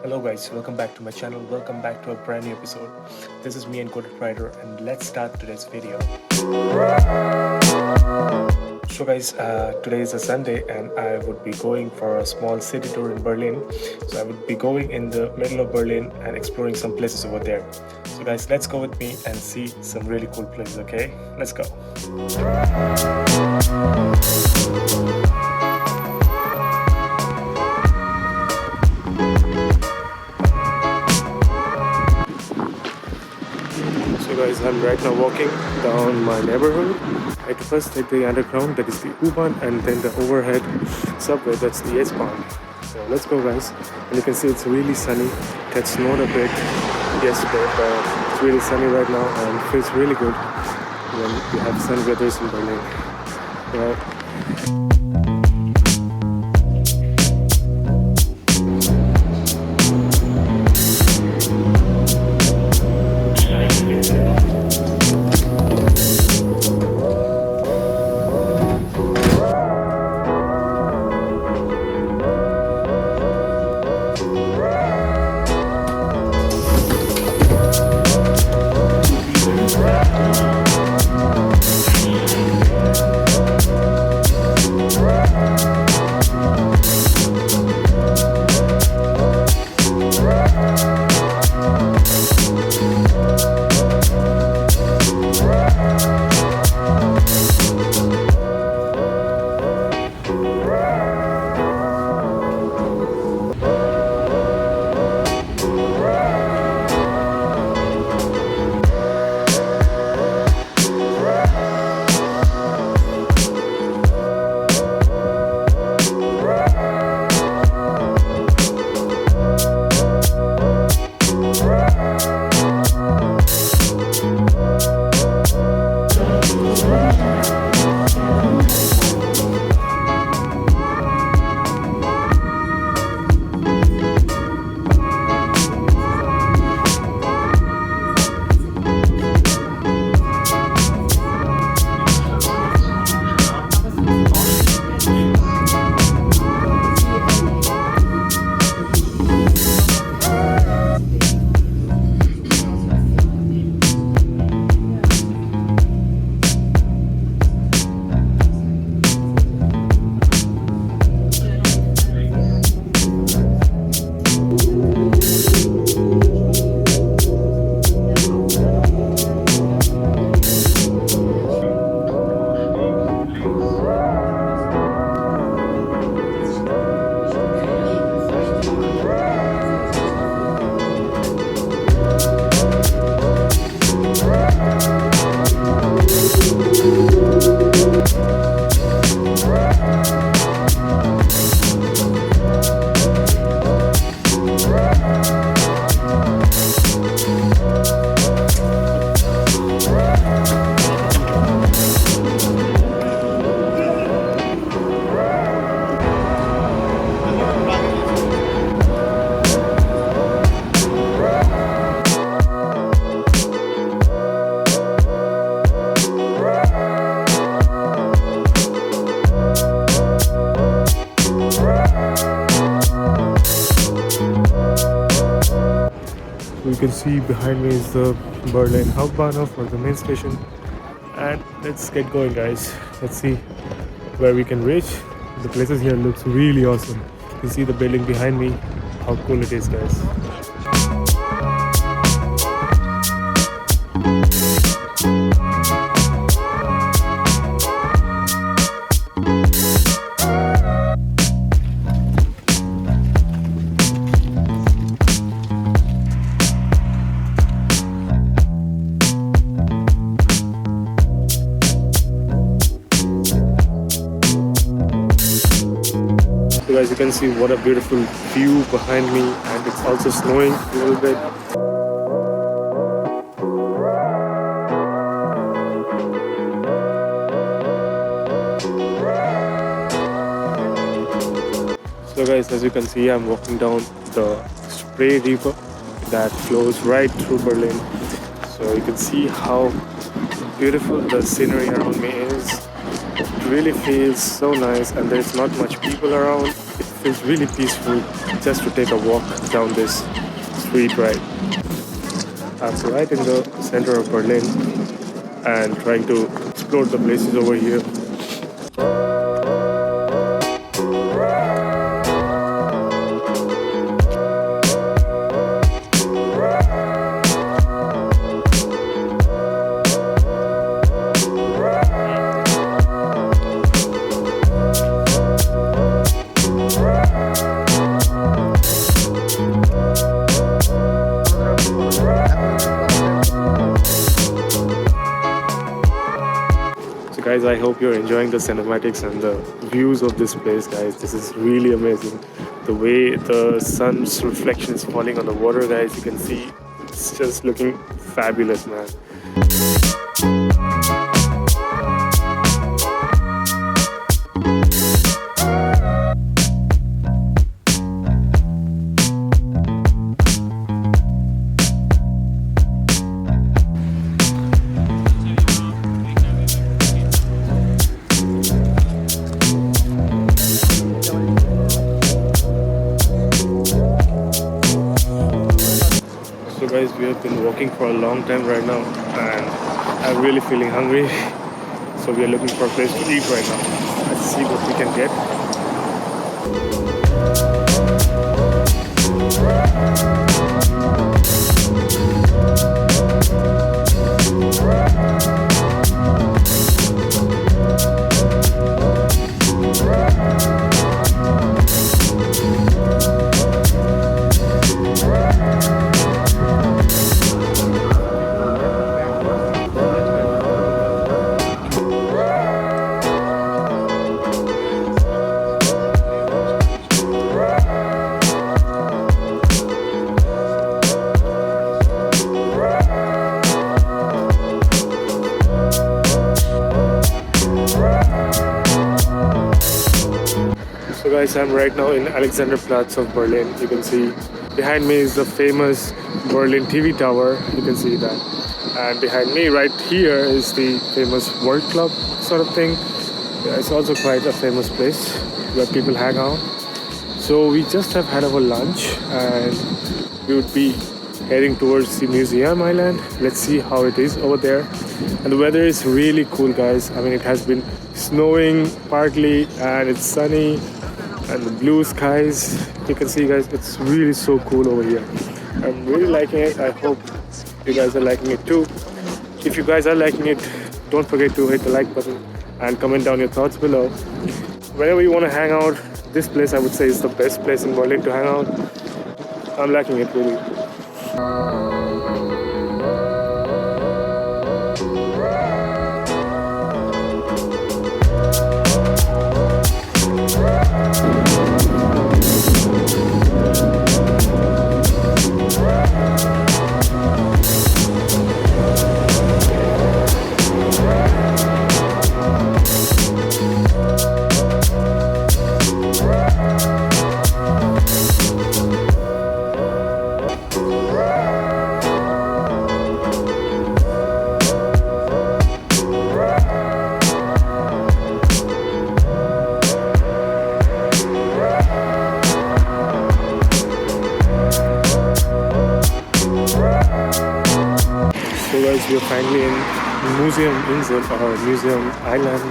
Hello guys, welcome back to my channel, welcome back to a brand new episode. This is me and Coded Rider and let's start today's video. So guys, today is a Sunday and I would be going for a small city tour in Berlin. So I would be going in the middle of Berlin and exploring some places over there. So guys, let's go with me and see some really cool places, okay? Let's go. So guys, I'm right now walking down my neighborhood. I had to first take the underground, that is the U-Bahn, and then the overhead subway, that's the S-Bahn. So let's go guys. And you can see it's really sunny. It had snowed a bit yesterday, but it's really sunny right now and it feels really good when you have sunny weathers in Berlin. You know, you can see behind me is the Berlin Hauptbahnhof, or the main station. And let's get going guys. Let's see where we can reach. The places here looks really awesome. You can see the building behind me, how cool it is guys. So guys, you can see what a beautiful view behind me, and it's also snowing a little bit. So guys, as you can see, I'm walking down the Spree River that flows right through Berlin. So you can see how beautiful the scenery around me is. really feels so nice, and there's not much people around. It feels really peaceful just to take a walk down this street, right? I'm right in the center of Berlin and trying to explore the places over here. Guys, I hope you're enjoying the cinematics and the views of this place, guys. This is really amazing. The way the sun's reflection is falling on the water, guys, you can see it's just looking fabulous, man. So guys, we have been walking for a long time right now and I'm really feeling hungry. So we are looking for a place to eat right now. Let's see what we can get. So guys, I'm right now in Alexanderplatz of Berlin. You can see behind me is the famous Berlin TV tower. You can see that. And behind me right here is the famous World Club sort of thing. Yeah, it's also quite a famous place where people hang out. So we just have had our lunch and we would be heading towards the museum island. Let's see how it is over there. And the weather is really cool, guys. I mean, it has been snowing partly and it's sunny and the blue skies. You can see, guys, it's really so cool over here. I'm really liking it. I hope you guys are liking it too. If you guys are liking it, don't forget to hit the like button and comment down your thoughts below. Whenever you want to hang out, this place I would say is the best place in Berlin to hang out. I'm liking it really. So guys, we are finally in Museum Insel or Museum Island.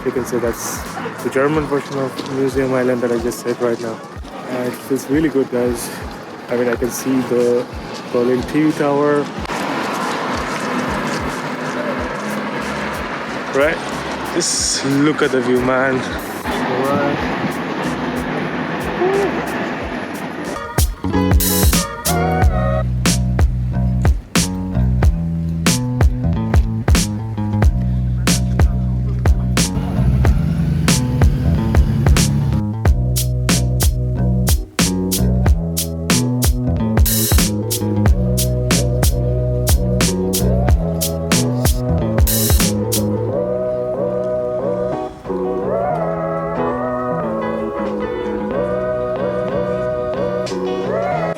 You can say that's the German version of Museum Island that I just said right now. It feels really good, guys. I mean, I can see the Berlin TV tower. Right? Just look at the view, man. Right.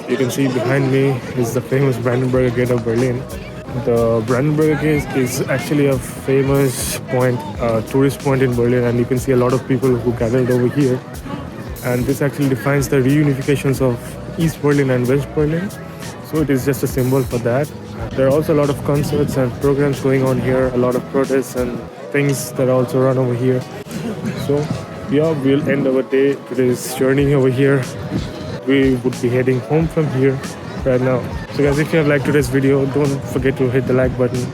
You can see behind me is the famous Brandenburg Gate of Berlin. The Brandenburg Gate is actually a famous point, tourist point in Berlin, and you can see a lot of people who gathered over here. And this actually defines the reunifications of East Berlin and West Berlin. So it is just a symbol for that. There are also a lot of concerts and programs going on here, a lot of protests and things that also run over here. So yeah, we'll end our day, today's journey over here. We would be heading home from here right now. So guys, if you have liked today's video, don't forget to hit the like button.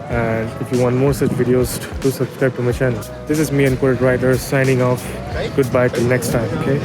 And if you want more such videos, do subscribe to my channel. This is me and Kurt Ryder signing off. Goodbye till next time, okay?